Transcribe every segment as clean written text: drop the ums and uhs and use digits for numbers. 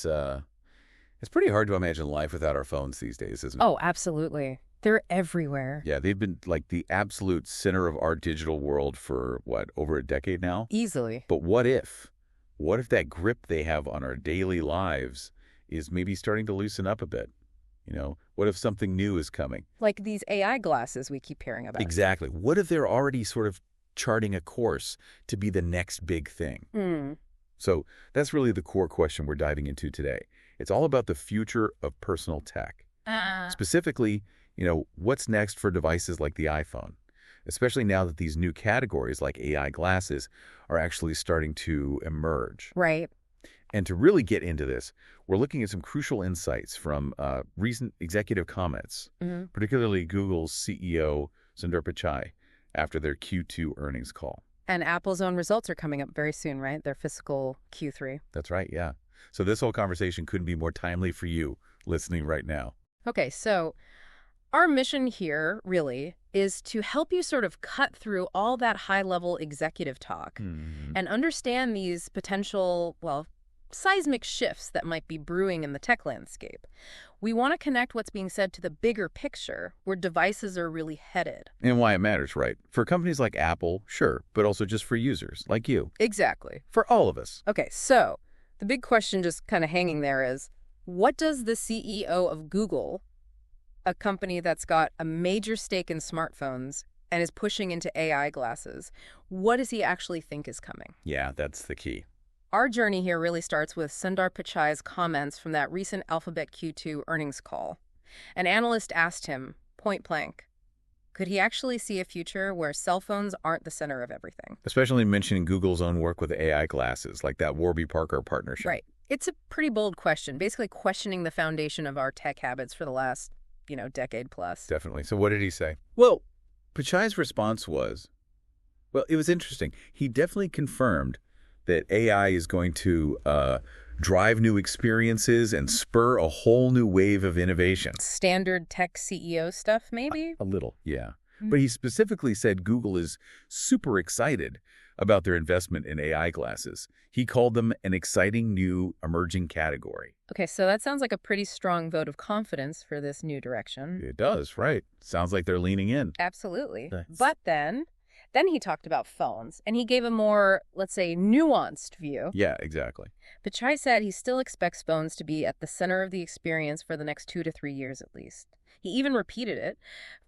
it's pretty hard to imagine life without our phones these days, isn't it? Oh, absolutely. They're everywhere. Yeah, they've been like the absolute center of our digital world for, what, over a decade now? Easily. But what if? What if that grip they have on our daily lives is maybe starting to loosen up a bit? What if something new is coming? Like these AI glasses we keep hearing about. Exactly. What if they're already sort of charting a course to be the next big thing? So that's really the core question we're diving into today. It's all about the future of personal tech. Specifically, what's next for devices like the iPhone, especially now that these new categories like AI glasses are actually starting to emerge. Right. And to really get into this, we're looking at some crucial insights from recent executive comments, particularly Google's CEO Sundar Pichai after their Q2 earnings call. And Apple's own results are coming up very soon, right? Their fiscal Q3. That's right, yeah. So this whole conversation couldn't be more timely for you listening right now. Okay, so our mission here, really, is to help you sort of cut through all that high-level executive talk and understand these potential, seismic shifts that might be brewing in the tech landscape. We want to connect what's being said to the bigger picture, where devices are really headed. And why it matters, right? For companies like Apple, sure, but also just for users like you. Exactly. For all of us. Okay, so the big question just kind of hanging there is, what does the CEO of Google, a company that's got a major stake in smartphones and is pushing into AI glasses, what does he actually think is coming? Yeah, that's the key. Our journey here really starts with Sundar Pichai's comments from that recent Alphabet Q2 earnings call. An analyst asked him, point blank, could he actually see a future where cell phones aren't the center of everything? Especially mentioning Google's own work with AI glasses, like that Warby Parker partnership. Right. It's a pretty bold question, basically questioning the foundation of our tech habits for the last, decade plus. Definitely. So what did he say? Well, Pichai's response was, it was interesting. He definitely confirmed that AI is going to drive new experiences and spur a whole new wave of innovation. Standard tech CEO stuff, maybe? A little, yeah. But he specifically said Google is super excited about their investment in AI glasses. He called them an exciting new emerging category. Okay, so that sounds like a pretty strong vote of confidence for this new direction. It does, right. Sounds like they're leaning in. Absolutely. But then he talked about phones, and he gave a more, let's say, nuanced view. Yeah, exactly. Pichai said he still expects phones to be at the center of the experience for the next 2 to 3 years at least. He even repeated it.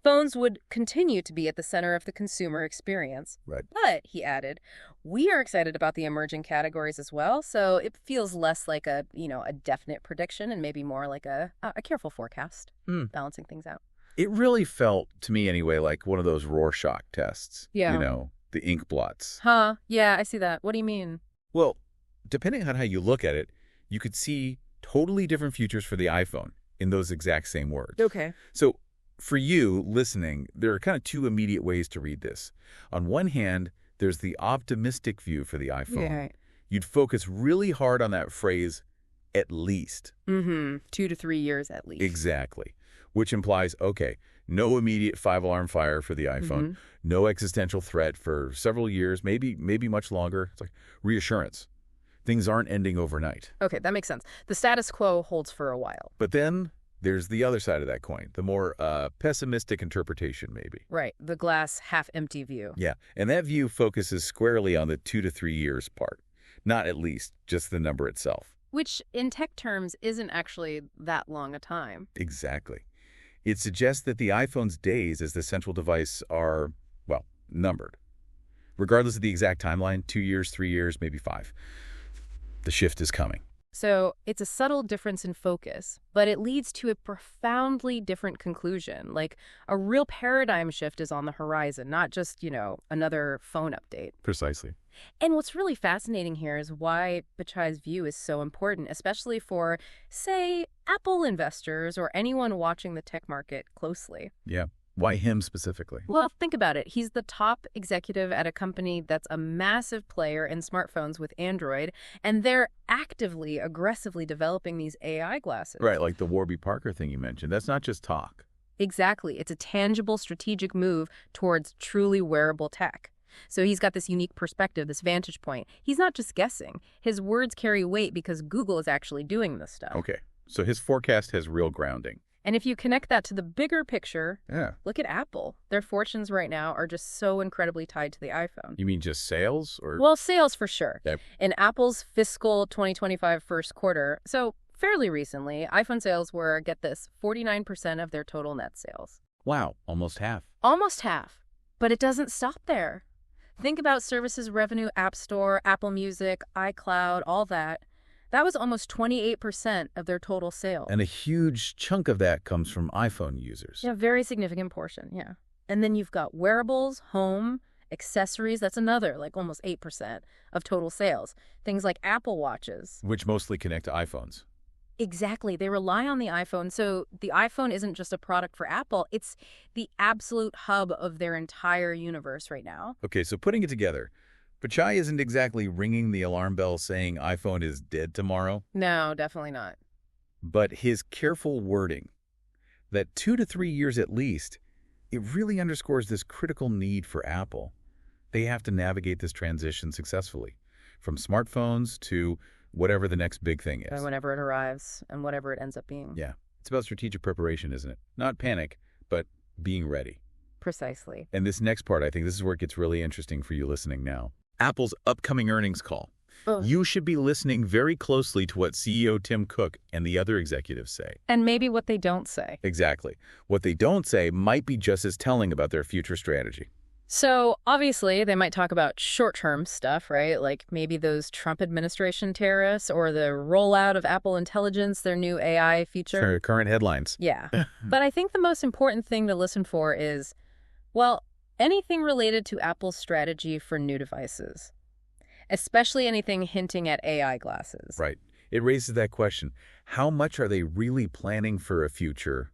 Phones would continue to be at the center of the consumer experience. Right. But, he added, we are excited about the emerging categories as well, so it feels less like a definite prediction and maybe more like a careful forecast, balancing things out. It really felt, to me anyway, like one of those Rorschach tests. Yeah. The ink blots. Huh, yeah, I see that. What do you mean? Well, depending on how you look at it, you could see totally different futures for the iPhone in those exact same words. Okay. So for you listening, there are kind of two immediate ways to read this. On one hand, there's the optimistic view for the iPhone. Yeah. You'd focus really hard on that phrase, at least. 2 to 3 years at least. Exactly. Which implies, okay, no immediate 5-alarm fire for the iPhone, no existential threat for several years, maybe much longer. It's like reassurance. Things aren't ending overnight. Okay, that makes sense. The status quo holds for a while. But then there's the other side of that coin, the more pessimistic interpretation, maybe. Right, the glass half-empty view. Yeah, and that view focuses squarely on the 2 to 3 years part, not at least just the number itself. Which, in tech terms, isn't actually that long a time. Exactly. It suggests that the iPhone's days as the central device are, numbered. Regardless of the exact timeline, 2 years, 3 years, maybe 5. The shift is coming. So it's a subtle difference in focus, but it leads to a profoundly different conclusion. Like a real paradigm shift is on the horizon, not just, another phone update. Precisely. And what's really fascinating here is why Pichai's view is so important, especially for, say, Apple investors or anyone watching the tech market closely. Yeah. Why him specifically? Well, think about it. He's the top executive at a company that's a massive player in smartphones with Android, and they're actively, aggressively developing these AI glasses. Right, like the Warby Parker thing you mentioned. That's not just talk. Exactly. It's a tangible strategic move towards truly wearable tech. So he's got this unique perspective, this vantage point. He's not just guessing. His words carry weight because Google is actually doing this stuff. Okay, so his forecast has real grounding. And if you connect that to the bigger picture, Yeah. look at Apple. Their fortunes right now are just so incredibly tied to the iPhone. You mean just sales? Or Well, sales for sure. Okay. In Apple's fiscal 2025 first quarter, so fairly recently, iPhone sales were, get this, 49% of their total net sales. Wow, almost half. Almost half. But it doesn't stop there. Think about services revenue, App Store, Apple Music, iCloud, all that. That was almost 28% of their total sales. And a huge chunk of that comes from iPhone users. Yeah, very significant portion, yeah. And then you've got wearables, home, accessories. That's another, like almost 8% of total sales. Things like Apple Watches. Which mostly connect to iPhones. Exactly. They rely on the iPhone. So the iPhone isn't just a product for Apple. It's the absolute hub of their entire universe right now. Okay, so putting it together, Pichai isn't exactly ringing the alarm bell saying iPhone is dead tomorrow. No, definitely not. But his careful wording, that 2 to 3 years at least, it really underscores this critical need for Apple. They have to navigate this transition successfully, from smartphones to whatever the next big thing is. Whenever it arrives and whatever it ends up being. Yeah, it's about strategic preparation, isn't it? Not panic, but being ready. Precisely. And this next part, I think this is where it gets really interesting for you listening now. Apple's upcoming earnings call. Ugh. You should be listening very closely to what CEO Tim Cook and the other executives say. And maybe what they don't say. Exactly. What they don't say might be just as telling about their future strategy. So obviously they might talk about short-term stuff, right? Like maybe those Trump administration tariffs or the rollout of Apple Intelligence, their new AI feature. Current headlines. Yeah. But I think the most important thing to listen for is, well, anything related to Apple's strategy for new devices, especially anything hinting at AI glasses. Right. It raises that question. How much are they really planning for a future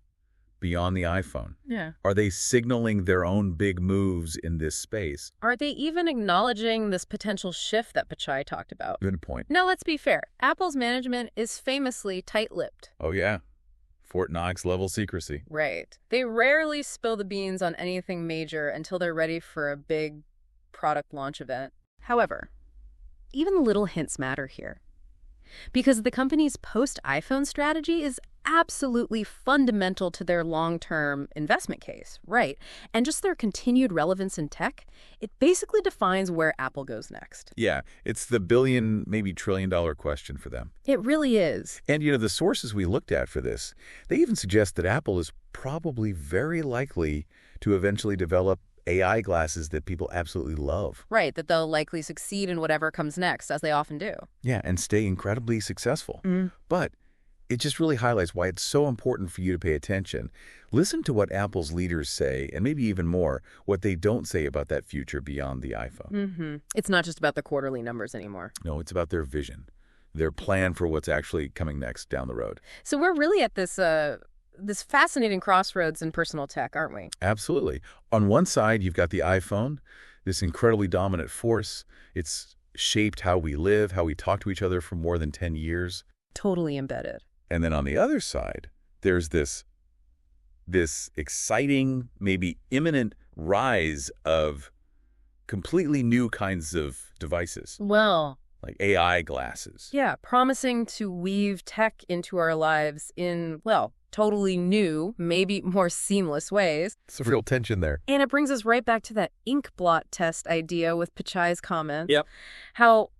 beyond the iPhone? Yeah. Are they signaling their own big moves in this space? Are they even acknowledging this potential shift that Pichai talked about? Good point. Now, let's be fair. Apple's management is famously tight-lipped. Oh, yeah. Fort Knox level secrecy. Right. They rarely spill the beans on anything major until they're ready for a big product launch event. However, even little hints matter here. Because the company's post-iPhone strategy is absolutely fundamental to their long-term investment case, right? And just their continued relevance in tech, it basically defines where Apple goes next. Yeah, it's the billion, maybe trillion-dollar question for them. It really is. And, the sources we looked at for this, they even suggest that Apple is probably very likely to eventually develop AI glasses that people absolutely love. Right, that they'll likely succeed in whatever comes next, as they often do. Yeah, and stay incredibly successful. But it just really highlights why it's so important for you to pay attention. Listen to what Apple's leaders say, and maybe even more, what they don't say about that future beyond the iPhone. It's not just about the quarterly numbers anymore. No, it's about their vision, their plan for what's actually coming next down the road. So we're really at this fascinating crossroads in personal tech, aren't we? Absolutely. On one side, you've got the iPhone, this incredibly dominant force. It's shaped how we live, how we talk to each other for more than 10 years. Totally embedded. And then on the other side, there's this exciting, maybe imminent rise of completely new kinds of devices, Well, like AI glasses. yeah, promising to weave tech into our lives in, well, totally new, maybe more seamless ways. It's a real tension there. And it brings us right back to that ink blot test idea with Pichai's comments. Yep. How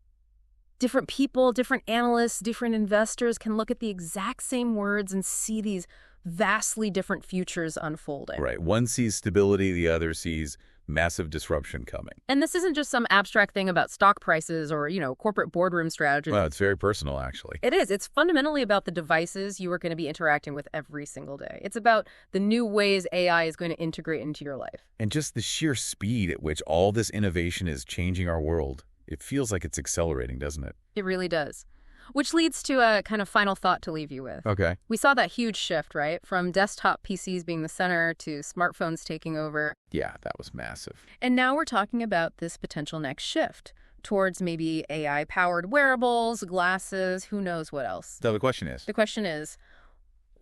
different people, different analysts, different investors can look at the exact same words and see these vastly different futures unfolding. Right. One sees stability, the other sees massive disruption coming. And this isn't just some abstract thing about stock prices or, corporate boardroom strategy. Well, it's very personal, actually. It is. It's fundamentally about the devices you are going to be interacting with every single day. It's about the new ways AI is going to integrate into your life. And just the sheer speed at which all this innovation is changing our world. It feels like it's accelerating, doesn't it? It really does. Which leads to a kind of final thought to leave you with. Okay. We saw that huge shift, right? From desktop PCs being the center to smartphones taking over. Yeah, that was massive. And now we're talking about this potential next shift towards maybe AI-powered wearables, glasses, who knows what else. So the question is,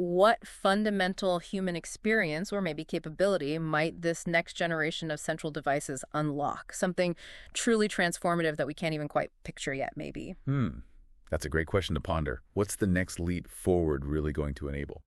what fundamental human experience or maybe capability might this next generation of central devices unlock? Something truly transformative that we can't even quite picture yet, maybe. That's a great question to ponder. What's the next leap forward really going to enable?